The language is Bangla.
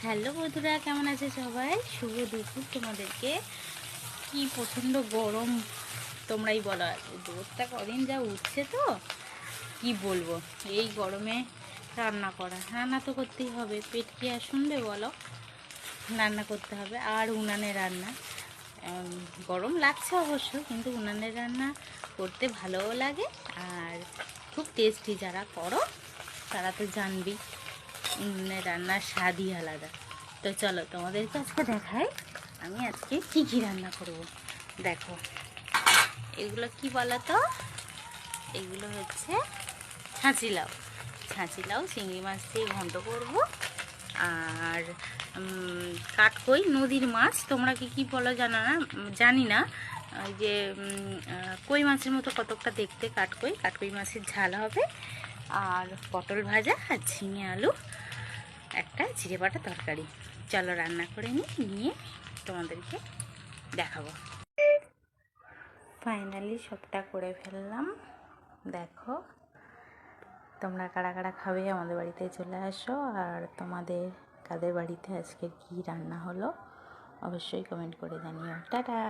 হ্যালো বন্ধুরা, কেমন আছে সবাই? শুভ দুপুর তোমাদেরকে। কি প্রচণ্ড গরম, তোমরাই বলো। রোদটা কদিন যা উঠছে তো কি বলবো। এই গরমে রান্না তো করতেই হবে, পেট কি আর শুনবে বলো। রান্না করতে হবে, আর উনানে রান্না। গরম লাগছে অবশ্য, কিন্তু উনানের রান্না করতে ভালোও লাগে আর খুব টেস্টি। যারা করো তারা তো জানবেই, উনুনের রান্নার স্বাদই আলাদা। তো চলো তোমাদেরকে আজকে দেখাই আমি আজকে কী কী রান্না করব। দেখো, এগুলো কি বলো তো? এগুলো হচ্ছে ছাঁচি লাউ। ছাঁচি লাউ চিংড়ি মাছ দিয়ে ঘন্ট করব। আর কাঠকই, নদীর মাছ, তোমরা কি কি বলো জানি না। ওই যে কই মাছের মতো কতকটা দেখতে, কাঠকই মাছের ঝাল হবে। আর পটল ভাজা আর ঝিঙে আলু, একটা জিরে বাটা তরকারি। চলো রান্না করে নিয়ে তোমাদেরকে দেখাবো। ফাইনালি সবটা করে ফেললাম। দেখো, তোমরা কারা কারা খাবে আমাদের বাড়িতে চলে আসো। আর তোমাদের কাদের বাড়িতে আজকে কি রান্না হলো অবশ্যই কমেন্ট করে জানিও। টাটা।